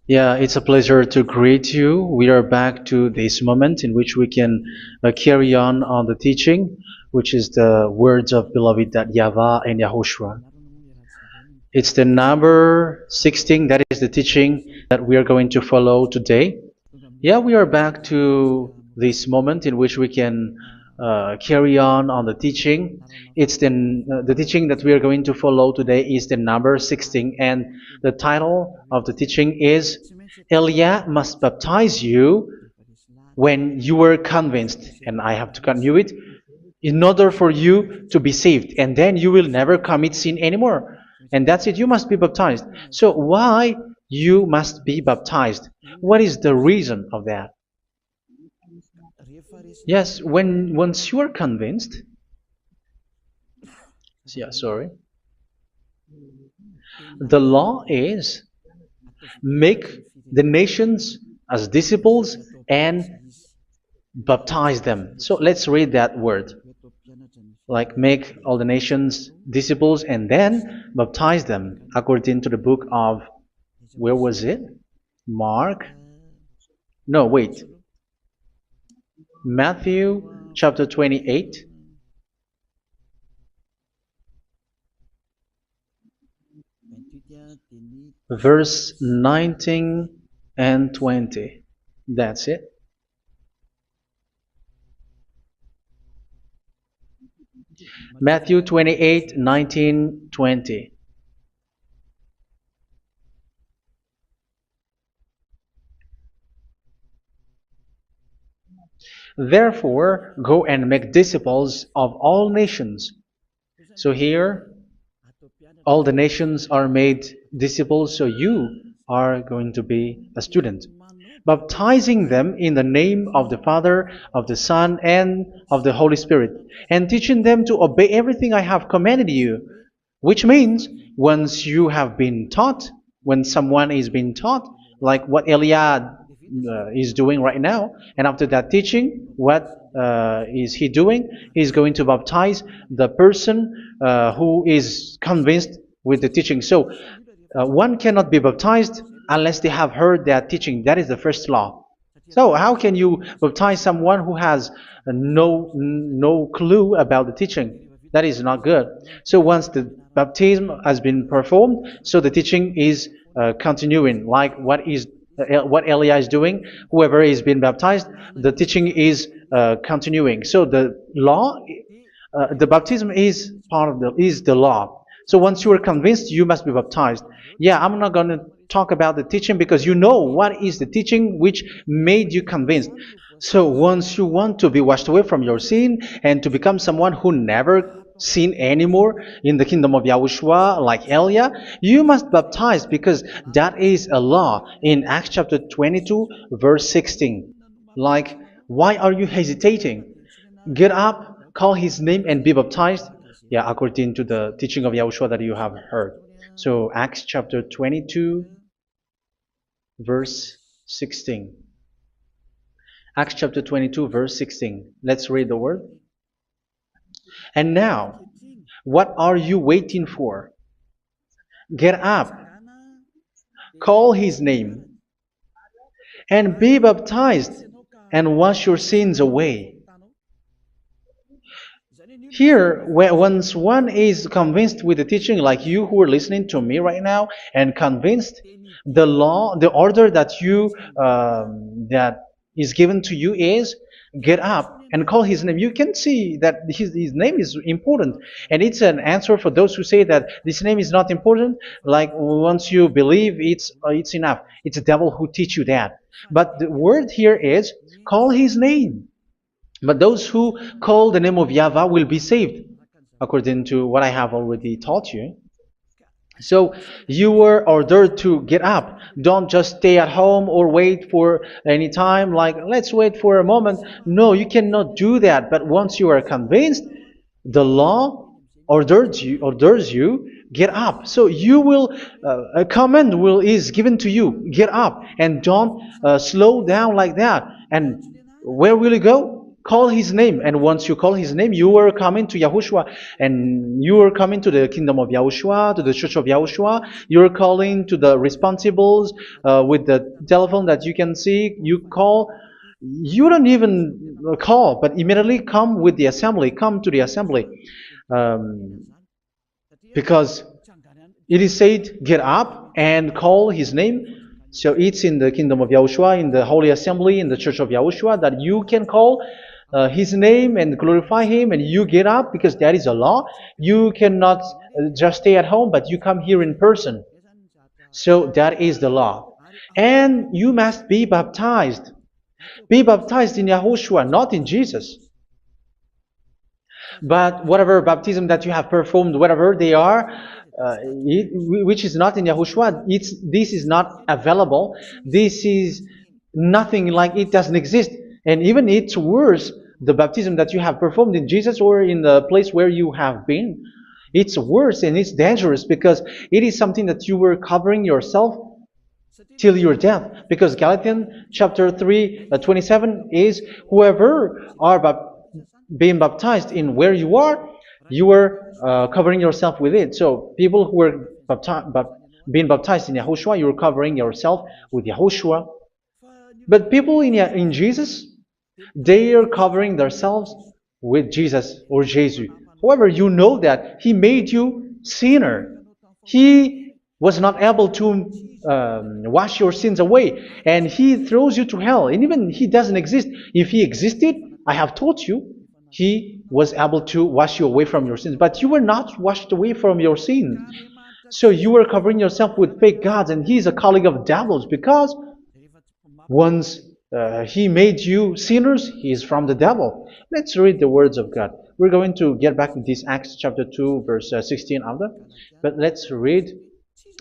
Yeah, it's a pleasure to greet you. We are back to this moment in which we can carry on the teaching, which is the words of beloved that YAHVAH and YAHOSHUA. It's the number 16, that is the teaching that we are going to follow today. Yeah, we are back to this moment in which we can carry on the teaching. It's the teaching that we are going to follow today is the number 16, and the title of the teaching is Elia must baptize you when you were convinced, and I have to continue it, in order for you to be saved, and then you will never commit sin anymore. And that's it, you must be baptized. So why you must be baptized? What is the reason of that? Yes, once you are convinced, yeah, sorry, the law is make the nations as disciples and baptize them. So let's read that word. Like make all the nations disciples and then baptize them according to the book of, where was it? Mark? No, wait. Matthew chapter 28. Verse 19 and 20. That's it. Matthew 28, 19, 20. Therefore, go and make disciples of all nations. So here, all the nations are made disciples, so you are going to be a student. Baptizing them in the name of the Father, of the Son, and of the Holy Spirit, and teaching them to obey everything I have commanded you. Which means, once you have been taught, when someone is being taught, like what Elia is doing right now, and after that teaching, what is he doing? He's going to baptize the person who is convinced with the teaching. So one cannot be baptized unless they have heard that teaching. That is the first law. So how can you baptize someone who has no clue about the teaching? That is not good. So once the baptism has been performed, so the teaching is continuing, like what Elia is doing. Whoever is being baptized, the teaching is continuing. So the law, the baptism is part of the law. So once you are convinced, you must be baptized. Yeah, I'm not going to talk about the teaching because you know what is the teaching which made you convinced. So once you want to be washed away from your sin and to become someone who never sin anymore in the kingdom of Yahushua, like Elia, you must baptize because that is a law in Acts chapter 22, verse 16. Like, why are you hesitating? Get up, call his name, and be baptized. Yeah, according to the teaching of Yahushua that you have heard. So Acts chapter 22, verse 16. Acts chapter 22, verse 16. Let's read the word. And now, what are you waiting for? Get up, call his name, and be baptized, and wash your sins away. Here, once one is convinced with the teaching, like you who are listening to me right now, and convinced, the law, the order that that is given to you is get up and call his name. You can see that his name is important, and it's an answer for those who say that this name is not important. Like once you believe, it's enough. It's the devil who teach you that. But the word here is call his name. But those who call the name of YAHVAH will be saved, according to what I have already taught you. So you were ordered to get up. Don't just stay at home or wait for any time, like let's wait for a moment. No, you cannot do that. But once you are convinced, the law orders you get up. So you will a command is given to you, get up, and don't slow down like that. And where will you go? call his name. And once you call his name, you are coming to Yahushua. And you are coming to the kingdom of Yahushua, to the church of Yahushua. You're calling to the responsibles with the telephone that you can see. You call. You don't even call, but immediately come with the assembly. Come to the assembly. Um, because it is said, get up and call his name. So it's in the kingdom of Yahushua, in the holy assembly, in the church of Yahushua, that you can call his name and glorify him, and you get up, because that is a law. You cannot just stay at home, but you come here in person. So that is the law. And you must be baptized. Be baptized in Yahushua, not in Jesus. But whatever baptism that you have performed, whatever they are, which is not in Yahushua, this is not available. This is nothing, like it doesn't exist. And even it's worse, the baptism that you have performed in Jesus or in the place where you have been. It's worse and it's dangerous, because it is something that you were covering yourself till your death. Because Galatians chapter 3, 27 is, whoever are being baptized in where you are covering yourself with it. So people who were being baptized in Yahushua, you're covering yourself with Yahushua. But people in Jesus, they are covering themselves with Jesus or Jesus. However, you know that He made you sinner. He was not able to wash your sins away, and He throws you to hell. And even He doesn't exist. If He existed, I have taught you, He was able to wash you away from your sins. But you were not washed away from your sins. So you were covering yourself with fake gods, and He's a colleague of devils, because once He made you sinners, He is from the devil. Let's read the words of God. We're going to get back to this Acts chapter 2, verse 16 after. But let's read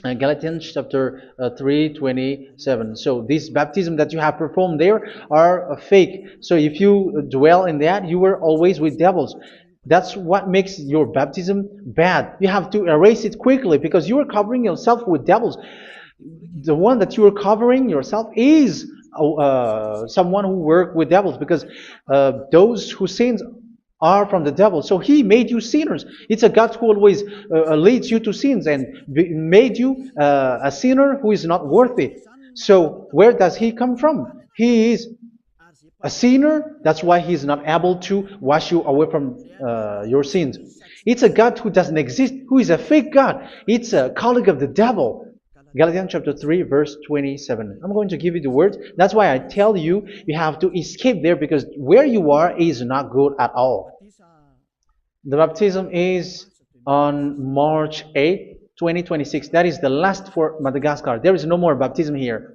Galatians chapter 3:27. So this baptism that you have performed there are fake. So if you dwell in that, you were always with devils. That's what makes your baptism bad. You have to erase it quickly, because you are covering yourself with devils. The one that you are covering yourself is someone who works with devils, because those who sin are from the devil. So He made you sinners. It's a God who always leads you to sins, and made you a sinner who is not worthy. So where does He come from? He is a sinner. That's why He is not able to wash you away from your sins. It's a God who doesn't exist, who is a fake God. It's a colleague of the devil. Galatians chapter 3, verse 27. I'm going to give you the words. That's why I tell you, you have to escape there, because where you are is not good at all. The baptism is on March 8, 2026. That is the last for Madagascar. There is no more baptism here.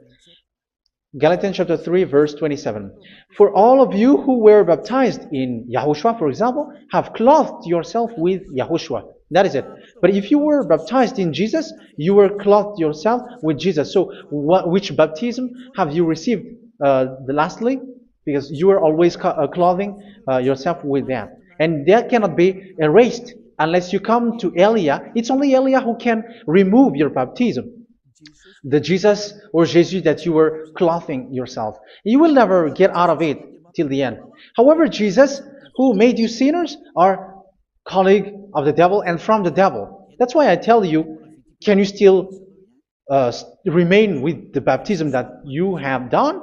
Galatians chapter 3, verse 27. For all of you who were baptized in Yahushua, for example, have clothed yourself with Yahushua. That is it. But if you were baptized in Jesus, you were clothed yourself with Jesus. So which baptism have you received lastly? Because you are always clothing yourself with that. And that cannot be erased unless you come to Elia. It's only Elia who can remove your baptism. The Jesus or Jesus that you were clothing yourself. You will never get out of it till the end. However, Jesus, who made you sinners, are colleague of the devil and from the devil. That's why I tell you, can you still remain with the baptism that you have done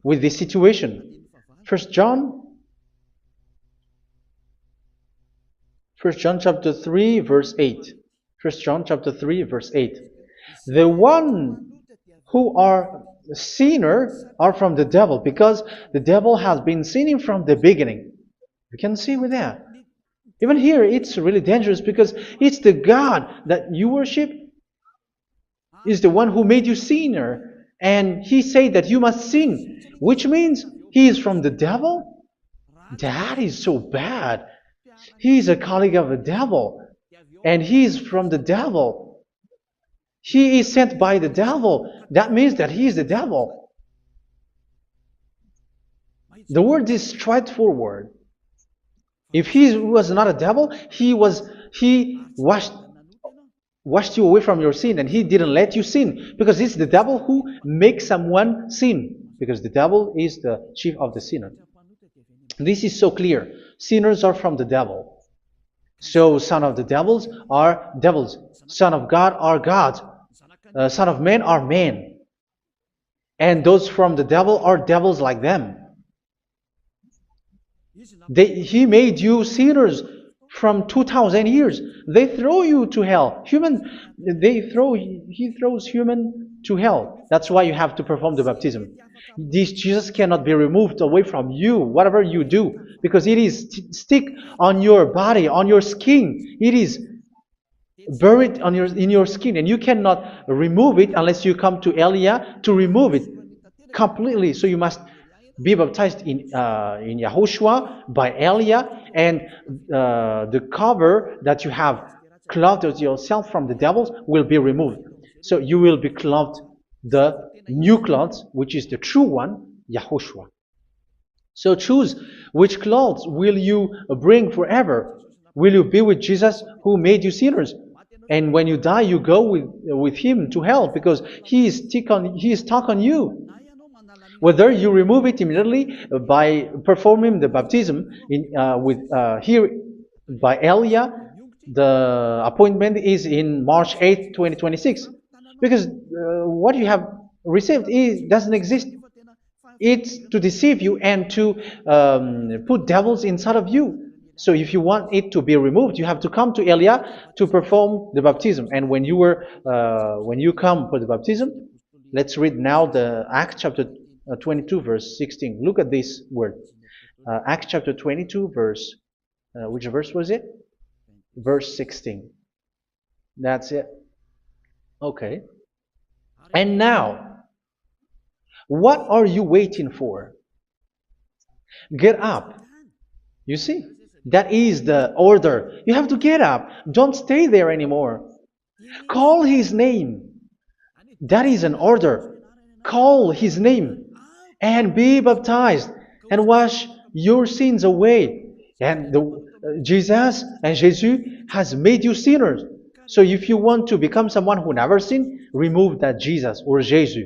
with this situation? First John chapter 3, verse 8. First John chapter 3, verse 8. The one who are sinner are from the devil, because the devil has been sinning from the beginning. You can see with that. Even here, it's really dangerous, because it's the God that you worship is the one who made you sinner, and He said that you must sin, which means He is from the devil. That is so bad. He is a colleague of the devil, and He is from the devil. He is sent by the devil. That means that He is the devil. The word is straightforward. If He was not a devil, He washed you away from your sin, and He didn't let you sin, because it's the devil who makes someone sin, because the devil is the chief of the sinner. This is so clear. Sinners are from the devil. So son of the devils are devils. Son of God are gods. Son of men are men. And those from the devil are devils like them. He made you sinners from 2,000 years. They throw you to hell. He throws human to hell. That's why you have to perform the baptism. This Jesus cannot be removed away from you, whatever you do, because it is stick on your body, on your skin. It is buried in your skin, and you cannot remove it unless you come to Elia to remove it completely. So you must be baptized in YAHOSHUA by Elia, and the cover that you have clothed yourself from the devils will be removed. So you will be clothed the new clothes, which is the true one, YAHOSHUA. So choose which clothes will you bring forever. Will you be with Jesus who made you sinners? And when you die, you go with him to hell because he is stuck on you. Whether you remove it immediately by performing the baptism here by Elia, the appointment is in March 8, 2026. Because what you have received doesn't exist. It's to deceive you and to put devils inside of you. So if you want it to be removed, you have to come to Elia to perform the baptism. And when you come for the baptism, let's read now the Acts chapter 22 verse 16. Look at this word. Acts chapter 22 verse, which verse was it? Verse 16. That's it. Okay. And now, what are you waiting for? Get up. You see, that is the order. You have to get up. Don't stay there anymore. Call his name. That is an order. Call his name and be baptized and wash your sins away. And Jesus has made you sinners. So if you want to become someone who never sinned, remove that Jesus or Jesus.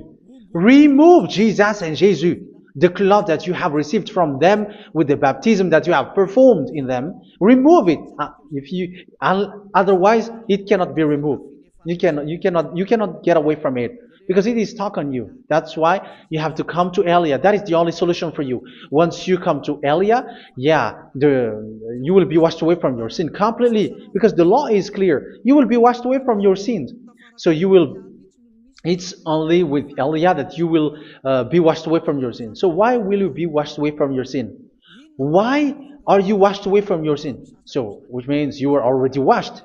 Remove Jesus and Jesus, the cloth that you have received from them with the baptism that you have performed in them. Remove it. Otherwise, it cannot be removed. You cannot get away from it because it is stuck on you. That's why you have to come to Elia. That is the only solution for you. Once you come to Elia, you will be washed away from your sin completely because the law is clear. You will be washed away from your sins. So it's only with Elia that you will be washed away from your sin. So why will you be washed away from your sin? Why are you washed away from your sin? So, which means you were already washed.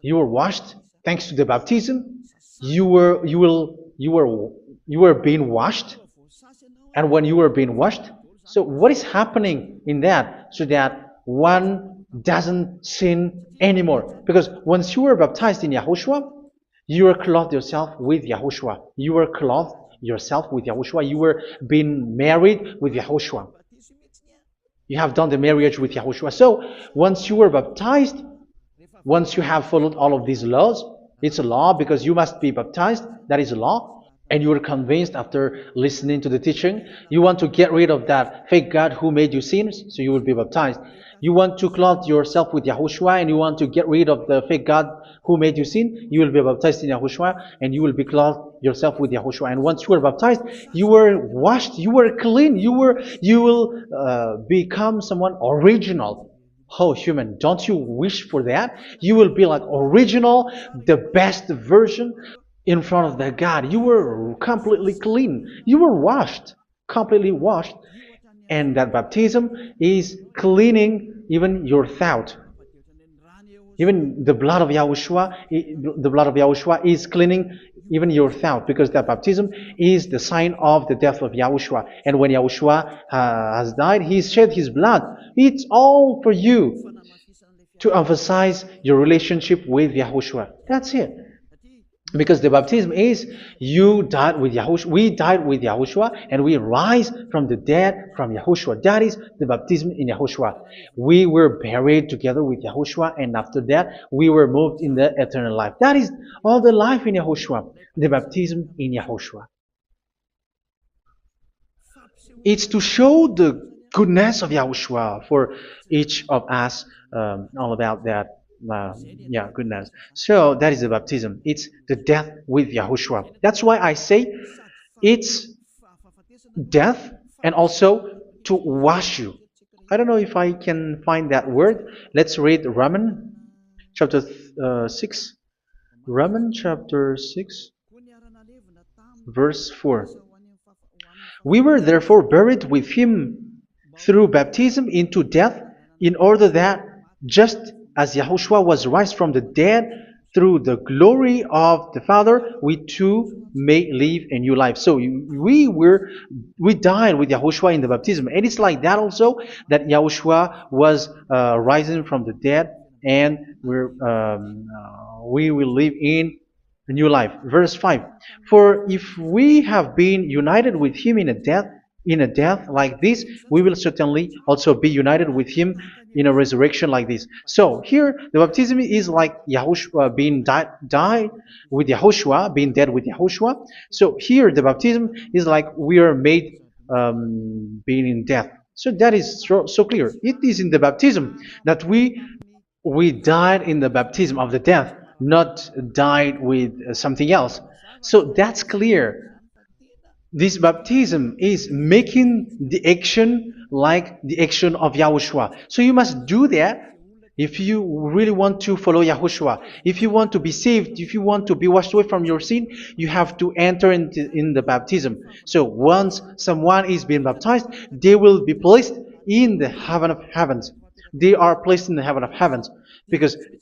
You were washed thanks to the baptism. You were being washed. And when you were being washed, so what is happening in that? So that one doesn't sin anymore. Because once you were baptized in YAHOSHUA, you were clothed yourself with YAHOSHUA. You were clothed yourself with YAHOSHUA. You were being married with YAHOSHUA. You have done the marriage with YAHOSHUA. So once you were baptized, once you have followed all of these laws, it's a law because you must be baptized. That is a law. And you are convinced after listening to the teaching, you want to get rid of that fake God who made you sinners, so you will be baptized. You want to clothe yourself with YAHOSHUA and you want to get rid of the fake God who made you sin, you will be baptized in YAHOSHUA and you will be clothed yourself with YAHOSHUA. And once you are baptized, you were washed, you were clean, you will become someone original. Oh, human, don't you wish for that? You will be like original, the best version in front of that God. You were completely clean. You were washed, completely washed. And that baptism is cleaning even your thought. Even the blood of YAHOSHUA is cleaning even your thought, because that baptism is the sign of the death of YAHOSHUA. And when YAHOSHUA has died, he shed his blood. It's all for you to emphasize your relationship with YAHOSHUA. That's it. Because the baptism is you died with YAHOSHUA, we died with YAHOSHUA, and we rise from the dead from YAHOSHUA. That is the baptism in YAHOSHUA. We were buried together with YAHOSHUA, and after that we were moved in the eternal life. That is all the life in YAHOSHUA, the baptism in YAHOSHUA. It's to show the goodness of Yahushua for each of us, all about that. Yeah, goodness. So that is the baptism. It's the death with Yahushua. That's why I say it's death and also to wash you. I don't know if I can find that word. Let's read Romans chapter 6. Romans chapter 6, verse 4. We were therefore buried with him through baptism into death, in order that, just as Yahushua was raised from the dead through the glory of the Father, we too may live a new life. So we died with Yahushua in the baptism, and it's like that also that Yahushua was rising from the dead, and we will live in a new life. Verse 5. For if we have been united with him in a death like this, we will certainly also be united with him in a resurrection like this. So here the baptism is like Yahushua being died with Yahushua, being dead with Yahushua. So here the baptism is like we are made being in death. So that is so clear. It is in the baptism that we died in the baptism of the death, not died with something else. So that's clear. This baptism is making the action like the action of Yahushua. So you must do that if you really want to follow Yahushua. If you want to be saved, if you want to be washed away from your sin, you have to enter in the baptism. So once someone is being baptized, they will be placed in the heaven of heavens. They are placed in the heaven of heavens,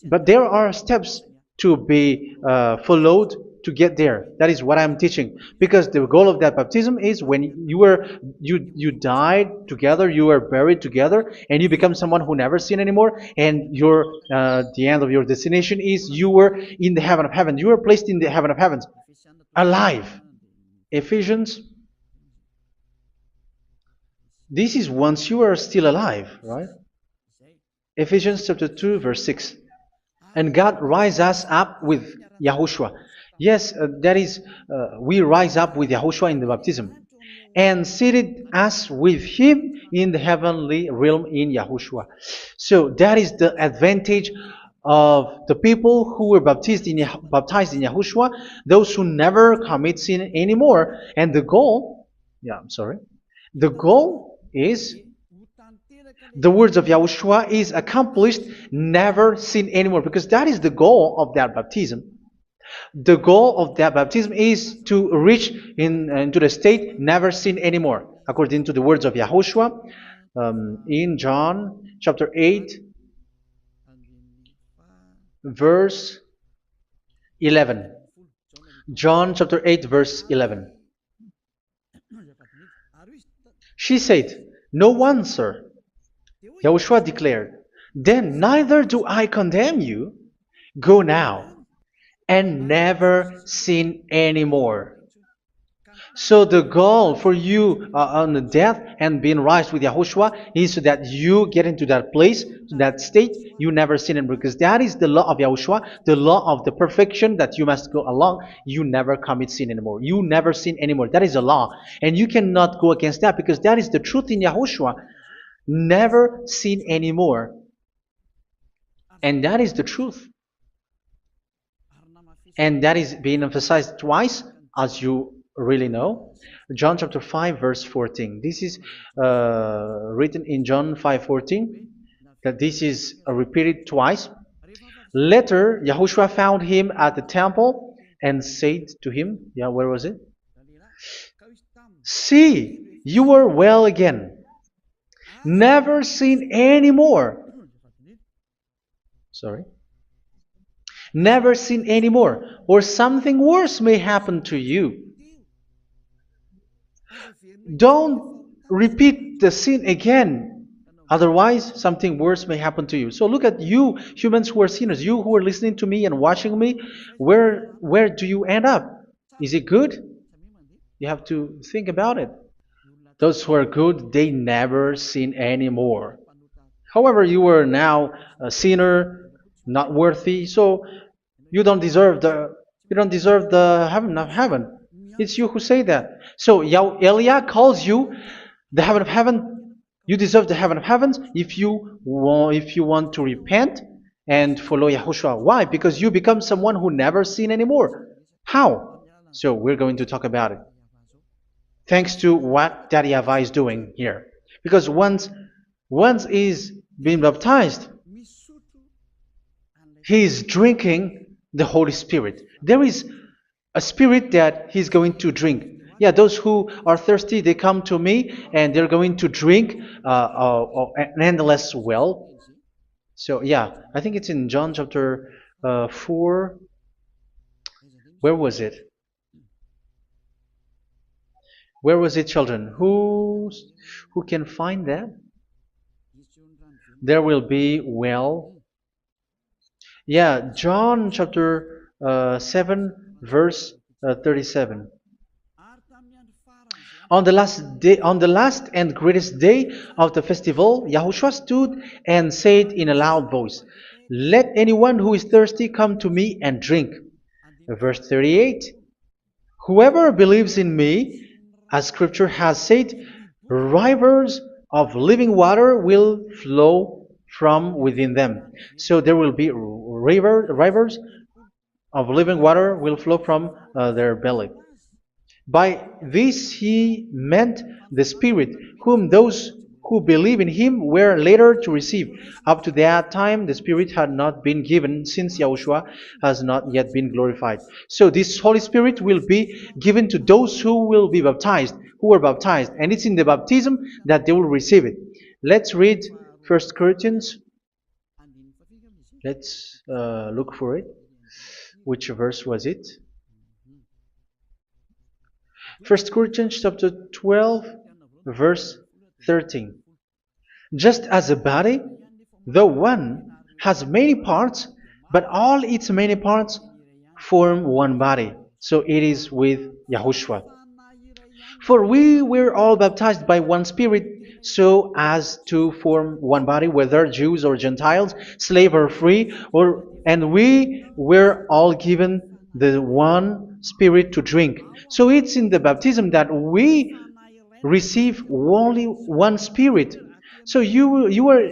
but there are steps to be followed to get there. That is what I'm teaching, because the goal of that baptism is when you died together, you were buried together, and you become someone who never sin anymore, and the end of your destination is you were in the heaven of heaven. You were placed in the heaven of heavens, alive. Ephesians. This is once you are still alive, right? Ephesians chapter 2, verse 6. And God rise us up with Yahushua. Yes, that is, we rise up with Yahushua in the baptism. And seated us with him in the heavenly realm in Yahushua. So that is the advantage of the people who were baptized in Yahushua, those who never commit sin anymore. And the goal, the goal is the words of Yahushua is accomplished, never sin anymore, because that is the goal of that baptism. The goal of that baptism is to reach into the state never sin anymore, according to the words of Yahushua in John chapter 8, verse 11. John chapter 8, verse 11. She said, "No one, sir." Yahushua declared, "Then neither do I condemn you. Go now and never sin anymore." So the goal for you on the death and being raised with Yahushua is so that you get into that place, that state, you never sin anymore. Because that is the law of Yahushua, the law of the perfection that you must go along. You never commit sin anymore. You never sin anymore. That is a law. And you cannot go against that, because that is the truth in Yahushua. Never sin anymore. And that is the truth. And that is being emphasized twice, as you really know. John chapter 5, verse 14. This is written in John 5:14, that this is repeated twice. Later, Yahushua found him at the temple and said to him, where was it? "See, you are well again. Never sin anymore." Never sin anymore, or something worse may happen to you. Don't repeat the sin again. Otherwise, something worse may happen to you. So look at you, humans who are sinners, you who are listening to me and watching me. Where do you end up? Is it good? You have to think about it. Those who are good, they never sin anymore. However, you are now a sinner, not worthy, so you don't deserve the heaven of heaven. It's you who say that. So Eliah calls you the heaven of heaven You deserve the heaven of heavens if you want to repent and follow Yahushua. Why? Because you become someone who never sin anymore. How? So we're going to talk about it. Thanks to what Daddy YAHVAH is doing here. Because once he's been baptized, he is drinking the Holy Spirit. There is a spirit that he's going to drink. Yeah, those who are thirsty, they come to me and they're going to drink an endless well. So yeah, I think it's in John chapter 4. Where was it? Where was it, children? Who can find that? There will be well. Yeah, John chapter 7, verse 37. On the last and greatest day of the festival, Yahushua stood and said in a loud voice, "Let anyone who is thirsty come to me and drink." Verse 38, "Whoever believes in me, as scripture has said, rivers of living water will flow from within them." So there will be rivers of living water will flow from their belly. By this he meant the Spirit, whom those who believe in him were later to receive. Up to that time, the Spirit had not been given, since Yahushua has not yet been glorified. So this Holy Spirit will be given to those who will be baptized, who were baptized, and it's in the baptism that they will receive it. Let's read 1 Corinthians. Let's look for it. Which verse was it? 1 Corinthians chapter 12, verse 13. Just as a body, though one, has many parts, but all its many parts form one body. So it is with Yahushua. For we were all baptized by one Spirit, so as to form one body, whether Jews or Gentiles, slave or free, and we were all given the one Spirit to drink. So it's in the baptism that we receive only one Spirit. So you were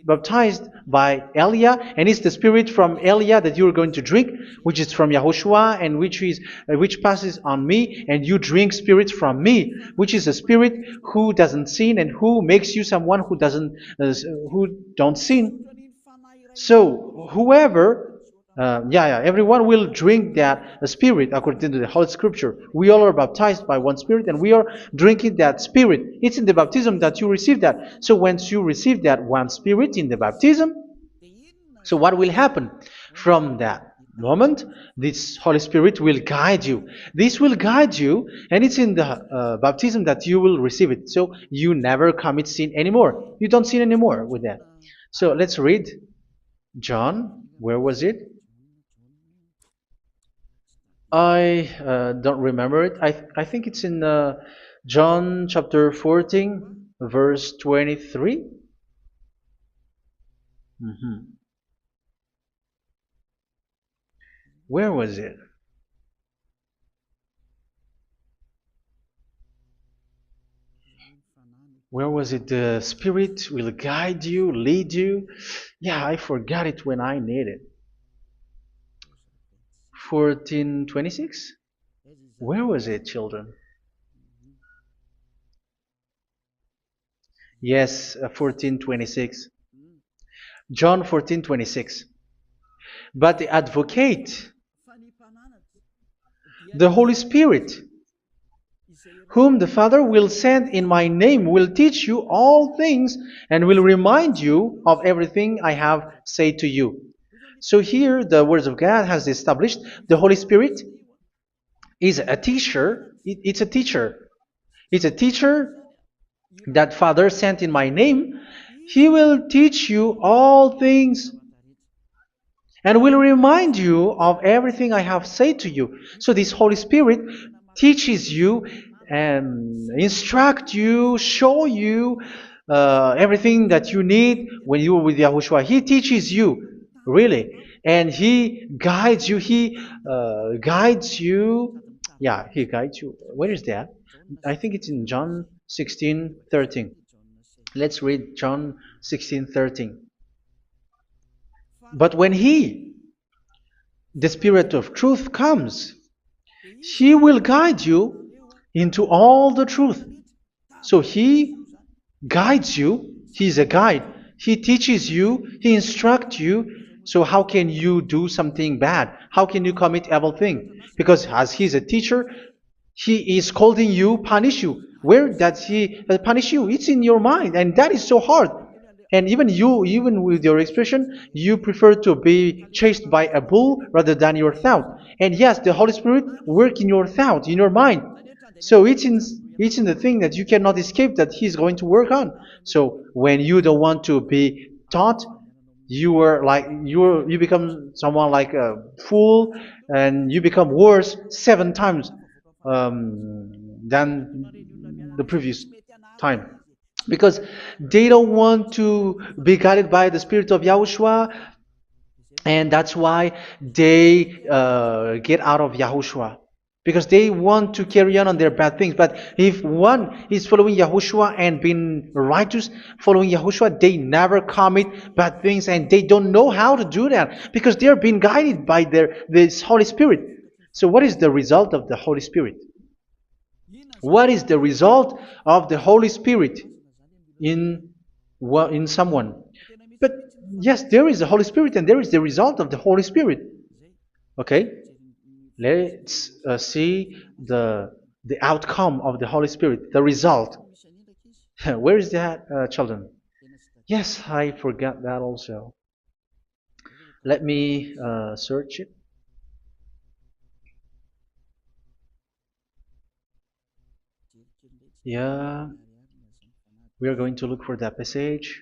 baptized by Elia, and it's the Spirit from Elia that you are going to drink, which is from Yahushua, and which passes on me, and you drink Spirit from me, which is a Spirit who doesn't sin and who makes you someone who don't sin. So whoever, everyone will drink that Spirit according to the Holy Scripture. We all are baptized by one Spirit, and we are drinking that Spirit. It's in the baptism that you receive that. So once you receive that one Spirit in the baptism, so what will happen from that moment? This Holy Spirit will guide you. This will guide you, and it's in the baptism that you will receive it. So you never commit sin anymore. You don't sin anymore with that. So let's read John. Where was it? I don't remember it. I think it's in John chapter 14, verse 23. Where was it? Where was it? The Spirit will guide you, lead you. Yeah, I forgot it when I need it. 14:26? Where was it, children? Yes, 14:26. John 14:26. But the advocate, the Holy Spirit, whom the Father will send in my name, will teach you all things and will remind you of everything I have said to you. So here the words of God has established the Holy Spirit is a teacher. It's a teacher. It's a teacher that Father sent in my name. He will teach you all things and will remind you of everything I have said to you. So this Holy Spirit teaches you and instruct you, show you everything that you need when you are with Yahushua. He teaches you, really. And He guides you. He guides you. Yeah, He guides you. Where is that? I think it's in John 16:13. Let's read John 16:13. But when He, the Spirit of truth, comes, He will guide you into all the truth. So He guides you. He's a guide. He teaches you. He instructs you. So how can you do something bad? How can you commit evil thing? Because as He's a teacher, He is scolding you, punish you. Where does He punish you? It's in your mind, and that is so hard. And even you, even with your expression, you prefer to be chased by a bull rather than your thought. And yes, the Holy Spirit work in your thought, in your mind. So it's in the thing that you cannot escape that He's going to work on. So when you don't want to be taught, you become someone like a fool, and you become worse 7 times than the previous time, because they don't want to be guided by the Spirit of Yahushua, and that's why they get out of Yahushua, because they want to carry on their bad things. But if one is following Yahushua and being righteous, following Yahushua, they never commit bad things, and they don't know how to do that because they are being guided by this Holy Spirit. So what is the result of the Holy Spirit? What is the result of the Holy Spirit in someone? But yes, there is the Holy Spirit, and there is the result of the Holy Spirit. Okay, let's see the outcome of the Holy Spirit, the result. Where is that, children? Yes, I forgot that also. Let me search it. Yeah, we are going to look for that passage.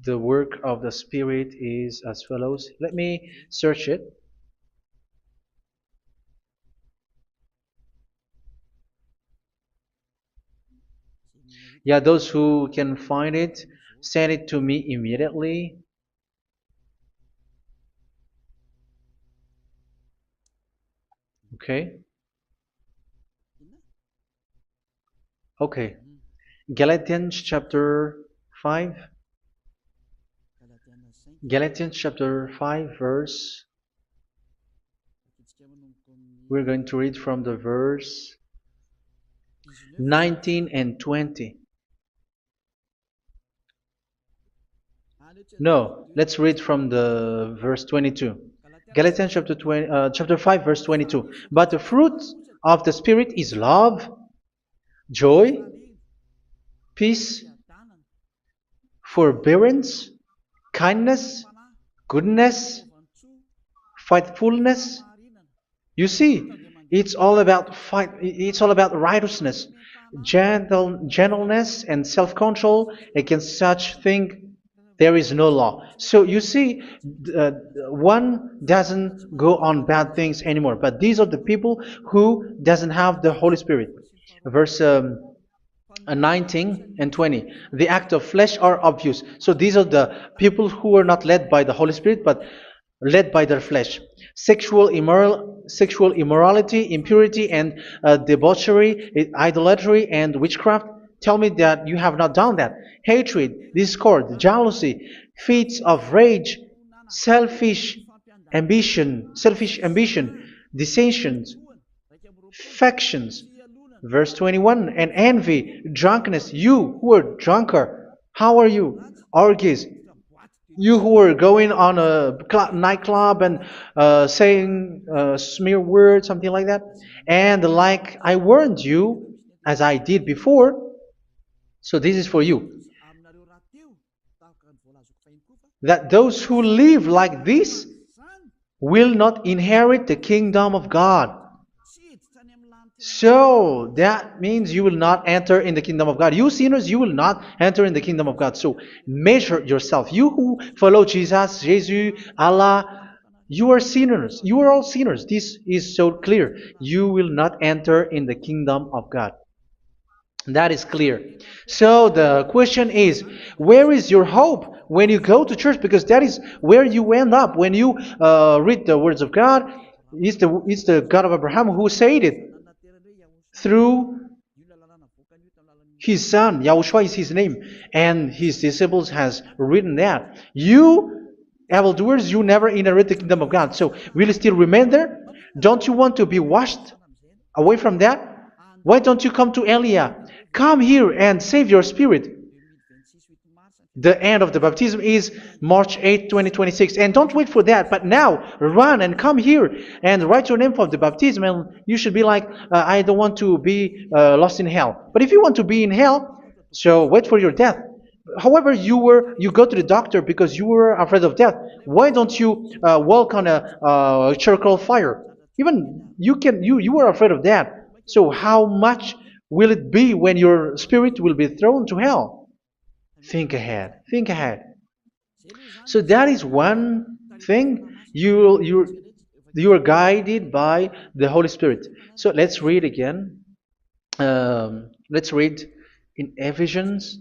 The work of the Spirit is as follows. Let me search it. Yeah, those who can find it, send it to me immediately. Okay. Okay. Galatians chapter 5. Galatians chapter 5 verse. We're going to read from the verse 19 and 20. No, let's read from the verse 22. Galatians chapter 5 verse 22. But the fruit of the Spirit is love, joy, peace, forbearance, kindness, goodness, faithfulness. You see, it's all about fight. It's all about righteousness, gentleness, and self-control. Against such thing, there is no law. So you see, one doesn't go on bad things anymore. But these are the people who doesn't have the Holy Spirit. Verse 19 and 20. The act of flesh are obvious. So these are the people who are not led by the Holy Spirit, but led by their flesh. Sexual immorality, impurity, and debauchery, idolatry, and witchcraft. Tell me that you have not done that. Hatred, discord, jealousy, fits of rage, selfish ambition, dissensions, factions. Verse 21, and envy, drunkenness. You who are drunkard, how are you? Orgies. You who are going on a nightclub and saying smear words, something like that. And like I warned you, as I did before, so this is for you. That those who live like this will not inherit the kingdom of God. So that means you will not enter in the kingdom of God. You sinners, you will not enter in the kingdom of God. So measure yourself. You who follow Jesus, Allah, you are sinners. You are all sinners. This is so clear. You will not enter in the kingdom of God. That is clear. So the question is, where is your hope when you go to church? Because that is where you end up when you read the words of God. It's the God of Abraham who said it. Through His son, Yahushua is his name, and his disciples has written that. You evildoers, you never inherit the kingdom of God. So will you still remain there? Don't you want to be washed away from that? Why don't you come to Elia? Come here and save your spirit. The end of the baptism is March 8th, 2026. And don't wait for that, but now run and come here and write your name for the baptism. And you should be like, I don't want to be lost in hell. But if you want to be in hell, so wait for your death. However, you go to the doctor because you were afraid of death. Why don't you walk on a charcoal fire? Even you were afraid of that. So how much will it be when your spirit will be thrown to hell? Think ahead. Think ahead. So that is one thing. You are guided by the Holy Spirit. So let's read again. Let's read in Ephesians.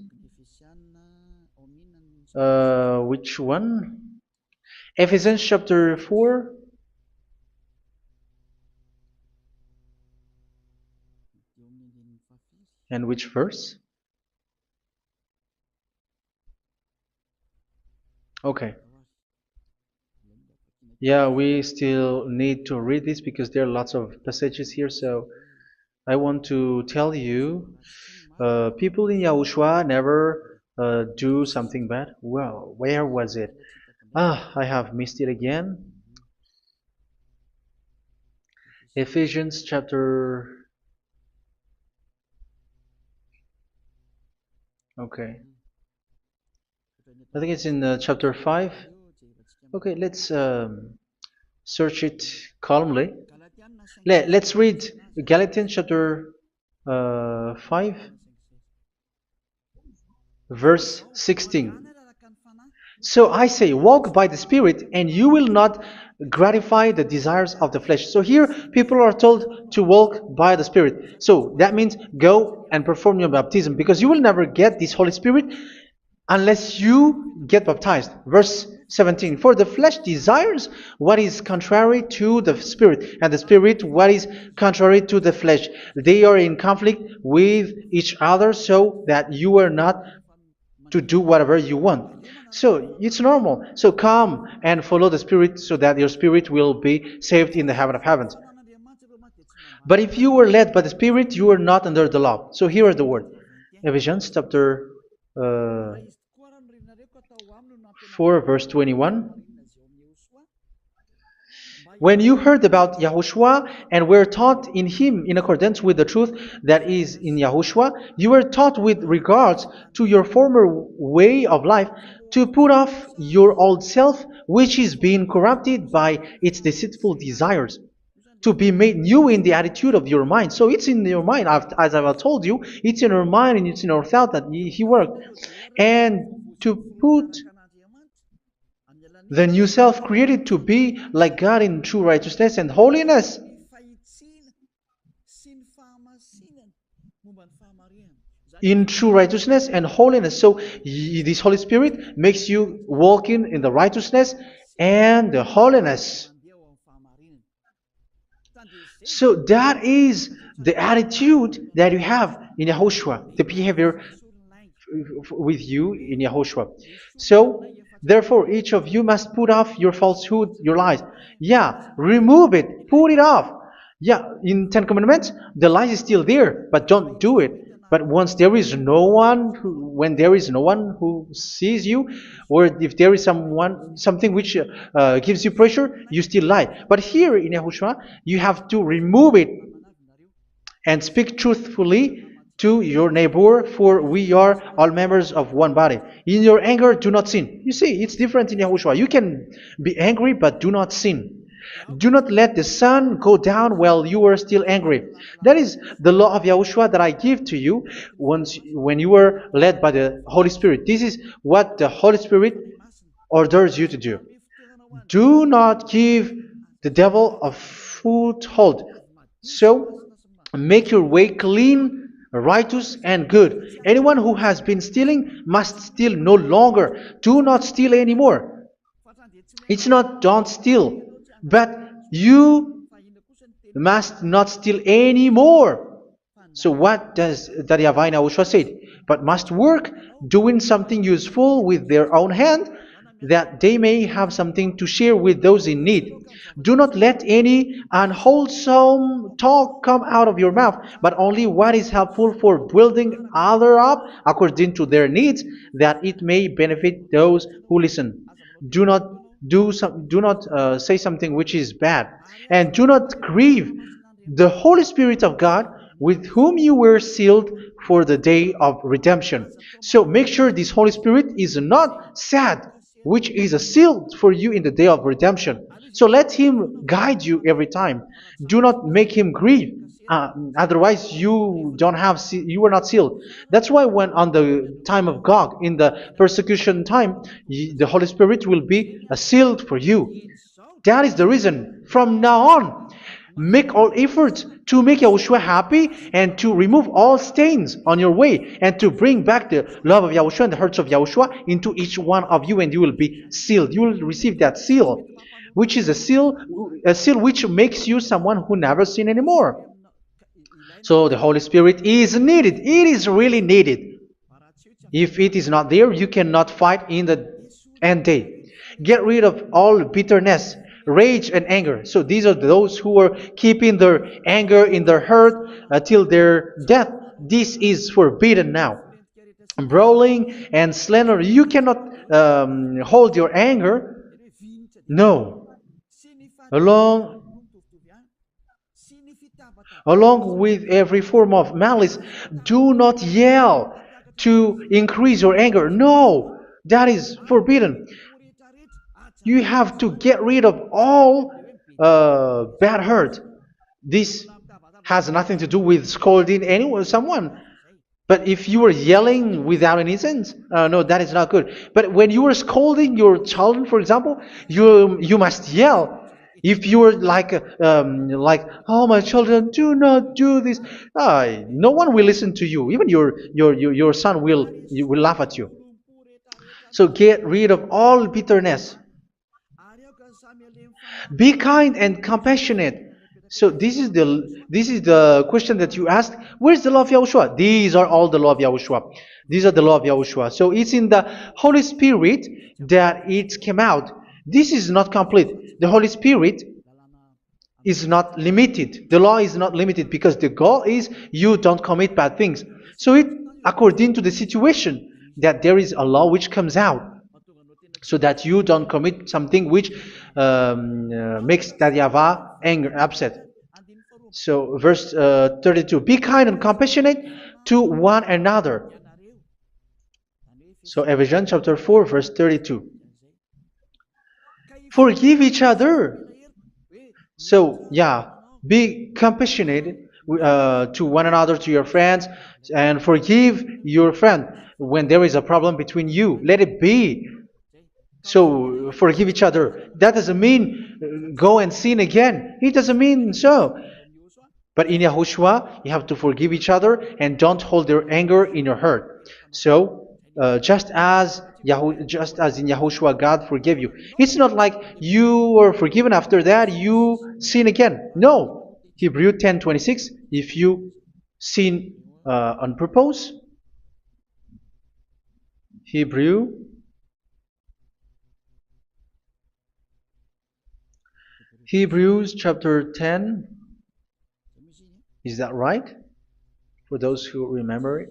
Which one? Ephesians chapter 4. And which verse? Okay. Yeah, we still need to read this because there are lots of passages here. So I want to tell you, people in Yahushua never do something bad. Well, where was it? I have missed it again. Ephesians chapter. Okay. I think it's in chapter 5. Okay, let's search it calmly. Let's read Galatians chapter 5, verse 16. So I say, walk by the Spirit, and you will not gratify the desires of the flesh. So here, people are told to walk by the Spirit. So that means go and perform your baptism, because you will never get this Holy Spirit unless you get baptized. Verse 17. For the flesh desires what is contrary to the Spirit, and the Spirit what is contrary to the flesh. They are in conflict with each other, so that you are not to do whatever you want. So it's normal. So come and follow the Spirit so that your spirit will be saved in the heaven of heavens. But if you were led by the Spirit, you are not under the law. So here is the word. Ephesians chapter 4 verse 21. When you heard about Yahushua and were taught in him in accordance with the truth that is in Yahushua, you were taught with regards to your former way of life to put off your old self, which is being corrupted by its deceitful desires, to be made new in the attitude of your mind. So it's in your mind, as I've told you, it's in your mind and it's in your thought that he worked. And to put the new self created to be like God in true righteousness and holiness. In true righteousness and holiness. So this Holy Spirit makes you walk in the righteousness and the holiness. So that is the attitude that you have in Yahushua, the behavior with you in Yahushua. So therefore, each of you must put off your falsehood, your lies. Yeah, remove it, put it off. Yeah, in Ten Commandments, the lies is still there, but don't do it. But once there is no one, when there is no one who sees you, or if there is something which gives you pressure, you still lie. But here in Yahushua, you have to remove it and speak truthfully to your neighbor, for we are all members of one body. In your anger, do not sin. You see, it's different in Yahushua. You can be angry, but do not sin. Do not let the sun go down while you are still angry. That is the law of Yahushua that I give to you when you were led by the Holy Spirit. This is what the Holy Spirit orders you to do. Do not give the devil a foothold. So, make your way clean, righteous, and good. Anyone who has been stealing must steal no longer. Do not steal anymore. It's not don't steal, but you must not steal anymore. So what does Daddy Yahweh Yahushua say? But must work doing something useful with their own hand, that they may have something to share with those in need. Do not let any unwholesome talk come out of your mouth, but only what is helpful for building others up according to their needs, that it may benefit those who listen. Do not do not say something which is bad, and do not grieve the Holy Spirit of God, with whom you were sealed for the day of redemption. So make sure this Holy Spirit is not sad, which is a seal for you in the day of redemption. So let him guide you every time. Do not make him grieve. Otherwise, you don't have you were not sealed. That's why when on the time of God, in the persecution time, the Holy Spirit will be sealed for you. That is the reason. From now on, make all efforts to make Yahushua happy and to remove all stains on your way and to bring back the love of Yahushua and the hearts of Yahushua into each one of you, and you will be sealed. You will receive that seal, which is a seal which makes you someone who never sin anymore. So the Holy Spirit is needed. It is really needed. If it is not there, you cannot fight in the end day. Get rid of all bitterness, rage, and anger. So these are those who are keeping their anger in their heart till their death. This is forbidden now. Brawling and slander. You cannot hold your anger. No. Along Along with every form of malice, do not yell to increase your anger. No, that is forbidden. You have to get rid of all bad hurt. This has nothing to do with scolding anyone, someone. But if you are yelling without any sense, no, that is not good. But when you are scolding your children, for example, you must yell. If you are like, oh my children, do not do this, no one will listen to you. Even your son will laugh at you. So get rid of all bitterness. Be kind and compassionate. So this is the question that you asked. Where's the law of Yahushua? These are all the law of Yahushua. These are the law of Yahushua. So it's in the Holy Spirit that it came out. This is not complete. The Holy Spirit is not limited. The law is not limited because the goal is you don't commit bad things. So it according to the situation that there is a law which comes out, so that you don't commit something which makes that YAHVAH anger, upset. So verse 32, be kind and compassionate to one another. So Ephesians chapter 4 verse 32. Forgive each other. So yeah, be compassionate to one another, to your friends, and forgive your friend when there is a problem between you. Let it be. So forgive each other. That doesn't mean go and sin again. It doesn't mean so. But in Yahushua, you have to forgive each other and don't hold your anger in your heart. So just as in Yahushua, God forgave you. It's not like you were forgiven after that you sin again. No. Hebrew 10:26. If you sin on purpose, Hebrews chapter 10. Is that right? For those who remember it.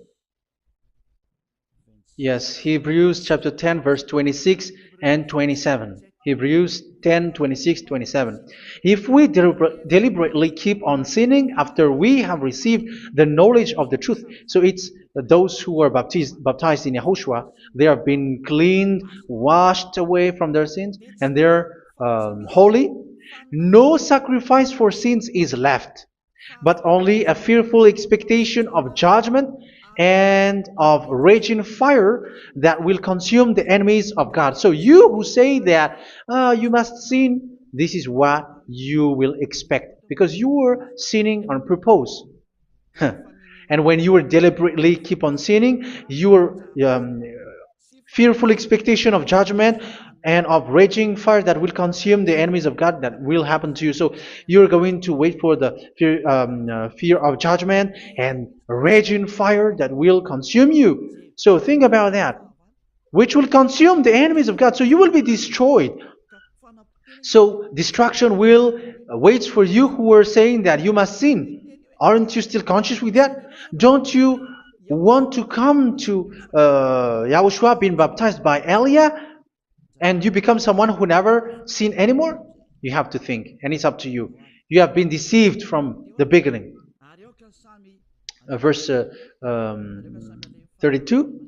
Yes, Hebrews chapter 10 verse 26 and 27. Hebrews 10, 26, 27. If we deliberately keep on sinning after we have received the knowledge of the truth, so it's those who are baptized in Yahushua, they have been cleaned, washed away from their sins, and they're holy. No sacrifice for sins is left, but only a fearful expectation of judgment and of raging fire that will consume the enemies of God. So you who say that you must sin, this is what you will expect, because you were sinning on purpose. And when you will deliberately keep on sinning, your fearful expectation of judgment and of raging fire that will consume the enemies of God that will happen to you. So you're going to wait for the fear of judgment and raging fire that will consume you. So think about that, which will consume the enemies of God. So you will be destroyed. So destruction will wait for you who are saying that you must sin. Aren't you still conscious with that? Don't you want to come to Yahushua being baptized by Elia and you become someone who never sin anymore? You have to think, and it's up to you. You have been deceived from the beginning. Verse 32.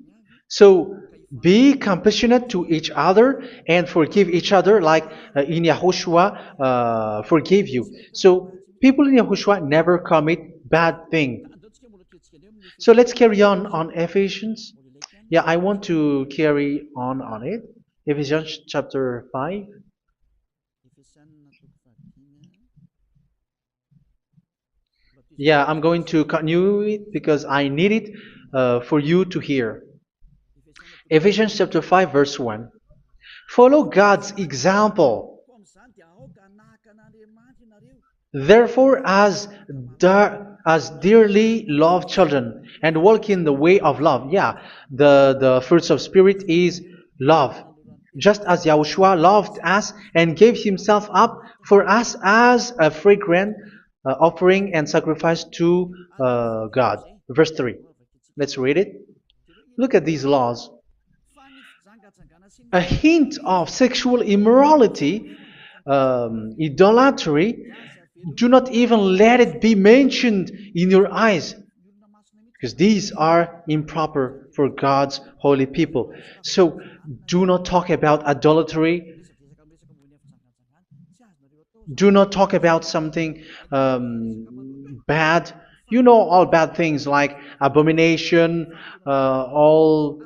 So be compassionate to each other and forgive each other like in Yahushua forgave you. So people in Yahushua never commit bad thing. So let's carry on Ephesians. Yeah, I want to carry on it. Ephesians chapter 5. Yeah, I'm going to continue it because I need it for you to hear. Ephesians chapter 5 verse 1. Follow God's example. Therefore, as dearly loved children, and walk in the way of love. Yeah, the fruits of spirit is love. Just as Yahushua loved us and gave himself up for us as a fragrant offering and sacrifice to God. Verse 3. Let's read it. Look at these laws. A hint of sexual immorality, idolatry, do not even let it be mentioned in your eyes, because these are improper for God's holy people. So do not talk about idolatry. Do not talk about something bad. You know all bad things like abomination, all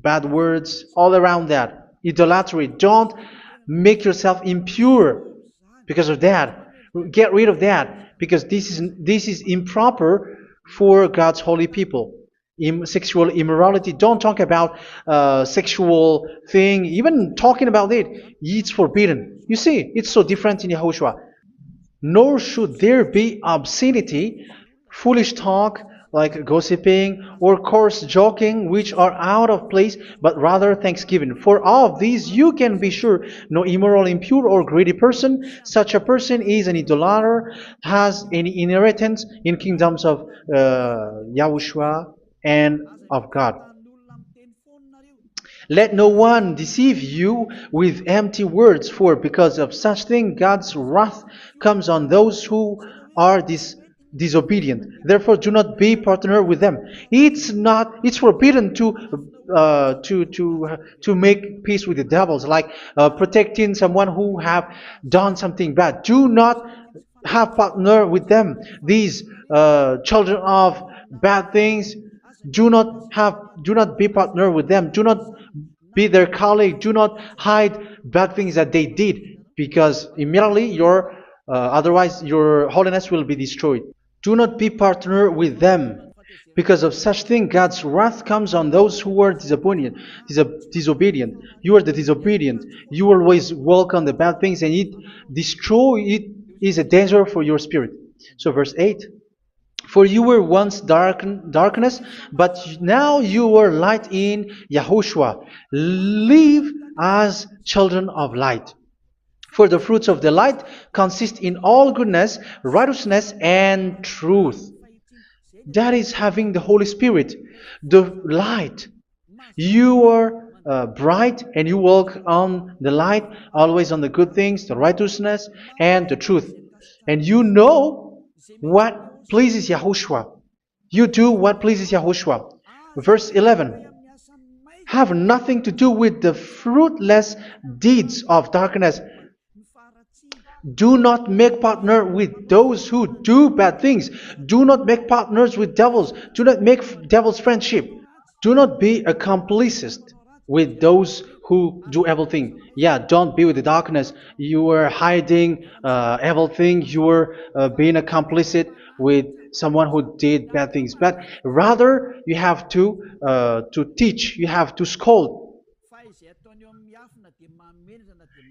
bad words, all around that. Idolatry. Don't make yourself impure because of that. Get rid of that because this is improper for God's holy people. Sexual immorality. Don't talk about sexual thing. Even talking about it's forbidden. You see, it's so different in Yahushua. Nor should there be obscenity, foolish talk like gossiping or coarse joking, which are out of place, but rather thanksgiving. For of these you can be sure: no immoral, impure, or greedy person, such a person is an idolater, has any inheritance in kingdoms of Yahushua and of God. Let no one deceive you with empty words, for because of such thing God's wrath comes on those who are disobedient. Therefore, do not be partner with them. It's forbidden to make peace with the devils, like protecting someone who have done something bad. Do not have partner with them. These children of bad things. Do not be partner with them. Do not be their colleague. Do not hide bad things that they did, because immediately otherwise your holiness will be destroyed. Do not be partner with them. Because of such thing, God's wrath comes on those who are disobedient. Disobedient. You are the disobedient. You always walk on the bad things, and it is a danger for your spirit. So verse 8. For you were once darkness, but now you are light in Yahushua. Live as children of light. For the fruits of the light consist in all goodness, righteousness, and truth. That is having the Holy Spirit, the light. You are bright and you walk on the light, always on the good things, the righteousness, and the truth. And you know what pleases Yahushua. You do what pleases Yahushua. Verse 11. Have nothing to do with the fruitless deeds of darkness. Do not make partner with those who do bad things. Do not make partners with devils. Do not make devils friendship. Do not be accomplices with those who do evil thing. Yeah, don't be with the darkness. You are hiding evil thing. You are being complicit with someone who did bad things. But rather, you have to teach. You have to scold.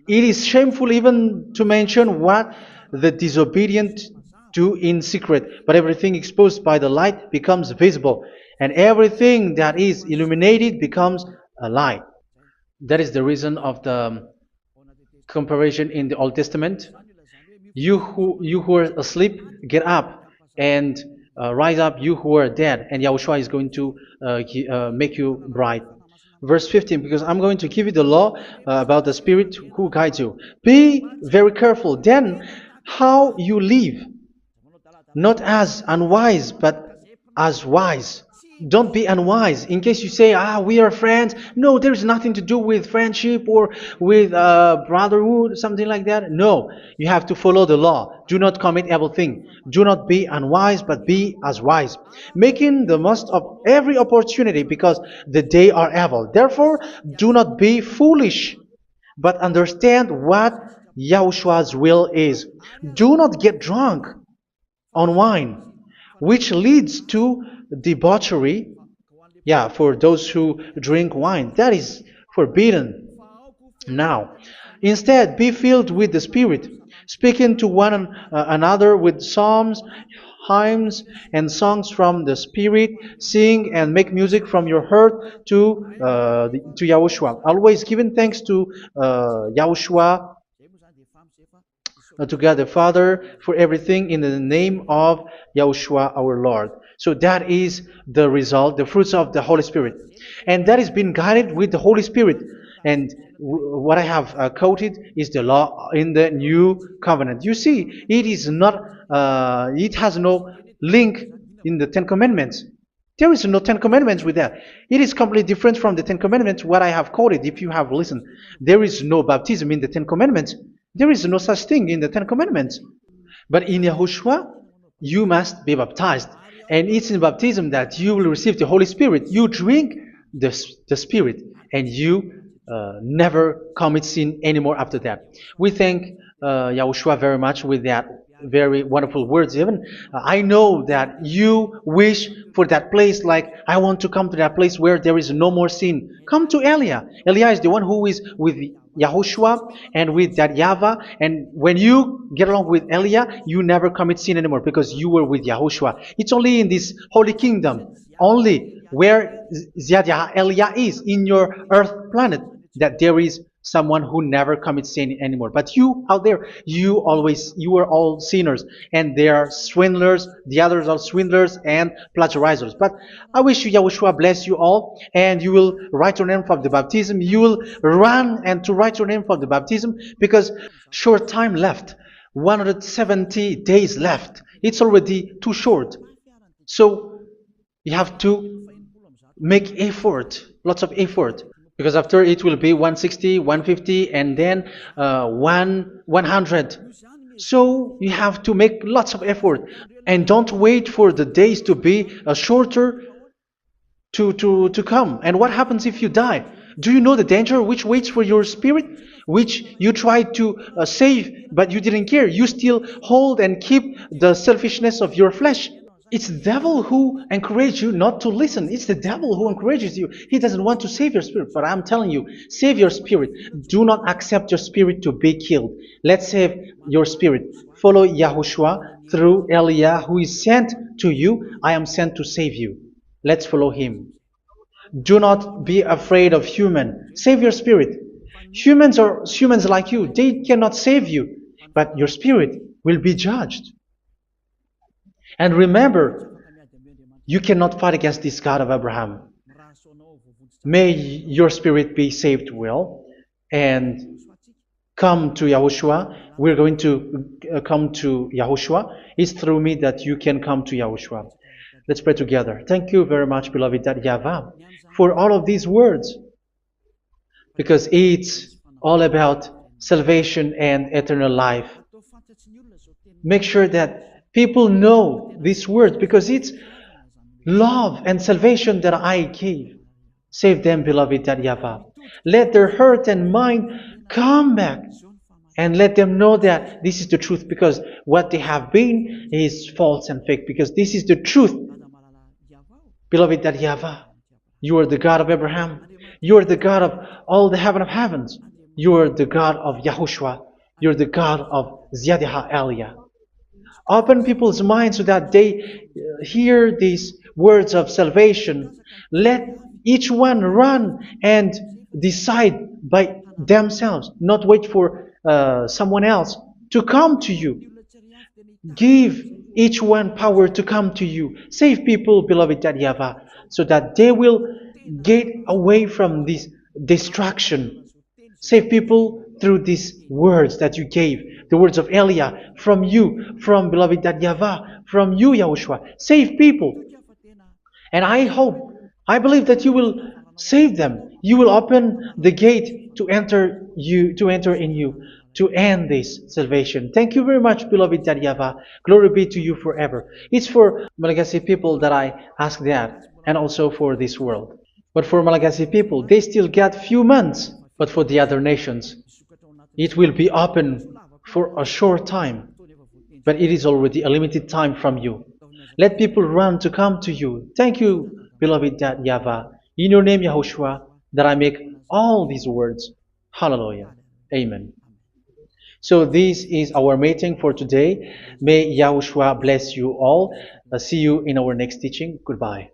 It is shameful even to mention what the disobedient do in secret, but everything exposed by the light becomes visible, and everything that is illuminated becomes a light. That is the reason of the comparison in the Old Testament. You who are asleep, get up and rise up, you who are dead, and Yahushua is going to make you bright. Verse 15, because I'm going to give you the law about the Spirit who guides you. Be very careful then how you live, not as unwise, but as wise. Don't be unwise. In case you say, we are friends. No, there's nothing to do with friendship or with brotherhood, something like that. No, you have to follow the law. Do not commit evil thing. Do not be unwise, but be as wise, making the most of every opportunity, because the day are evil. Therefore, do not be foolish, but understand what Yahushua's will is. Do not get drunk on wine, which leads to debauchery. Yeah, for those who drink wine, that is forbidden now. Instead, be filled with the Spirit, speaking to one another with psalms, hymns, and songs from the Spirit. Sing and make music from your heart to Yahushua. Always giving thanks to Yahushua, to God the Father, for everything in the name of Yahushua our Lord. So that is the result, the fruits of the Holy Spirit. And that is being guided with the Holy Spirit. And what I have quoted is the law in the new covenant. You see, it is not, it has no link in the Ten Commandments. There is no Ten Commandments with that. It is completely different from the Ten Commandments, what I have quoted, if you have listened. There is no baptism in the Ten Commandments. There is no such thing in the Ten Commandments. But in Yahushua, you must be baptized. And it's in baptism that you will receive the Holy Spirit. You drink the Spirit, and you never commit sin anymore after that. We thank Yahushua very much with that very wonderful words. Even I know that you wish for that place, like, I want to come to that place where there is no more sin. Come to Elia. Elia is the one who is with Yahushua and with that YAHVAH. And when you get along with Elia, you never commit sin anymore, because you were with Yahushua. It's only in this holy kingdom, only where Elia is, in your earth planet, that there is someone who never commits sin anymore. But you out there, you are all sinners, and they are swindlers. The others are swindlers and plagiarizers. But I wish you, Yahushua, bless you all, and you will write your name for the baptism. You will run and to write your name for the baptism, because short time left, 170 days left. It's already too short. So you have to make effort, lots of effort, because after it will be 160, 150, and then 100. So you have to make lots of effort, and don't wait for the days to be shorter to come. And what happens if you die? Do you know the danger which waits for your spirit, which you tried to save, but you didn't care? You still hold and keep the selfishness of your flesh. It's the devil who encourages you not to listen. It's the devil who encourages you. He doesn't want to save your spirit. But I'm telling you, save your spirit. Do not accept your spirit to be killed. Let's save your spirit. Follow Yahushua through Elia, who is sent to you. I am sent to save you. Let's follow him. Do not be afraid of human. Save your spirit. Humans are humans like you. They cannot save you. But your spirit will be judged. And remember, you cannot fight against this God of Abraham. May your spirit be saved well, and come to Yahushua. We're going to come to Yahushua. It's through me that you can come to Yahushua. Let's pray together. Thank you very much, beloved YAHVAH, for all of these words, because it's all about salvation and eternal life. Make sure that people know these words, because it's love and salvation that I gave. Save them, beloved YAHVAH. Let their heart and mind come back, and let them know that this is the truth, because what they have been is false and fake, because this is the truth. Beloved YAHVAH, you are the God of Abraham. You are the God of all the heaven of heavens. You are the God of YAHOSHUA. You're the God of Ziyadiha Aliyah. Open people's minds so that they hear these words of salvation. Let each one run and decide by themselves, not wait for someone else to come to you. Give each one power to come to you. Save people, beloved YAHVAH, so that they will get away from this distraction. Save people through these words that you gave, the words of Elia, from you, from beloved YAHVAH, from you, Yahushua. Save people. And I believe that you will save them. You will open the gate to enter in you, to end this salvation. Thank you very much, beloved YAHVAH. Glory be to you forever. It's for Malagasy people that I ask that, and also for this world. But for Malagasy people, they still get few months. But for the other nations, it will be open for a short time. But it is already a limited time from you. Let people run to come to you. Thank you, beloved YAHVAH. In your name, Yahushua, that I make all these words. Hallelujah. Amen. So this is our meeting for today. May Yahushua bless you all. See you in our next teaching. Goodbye.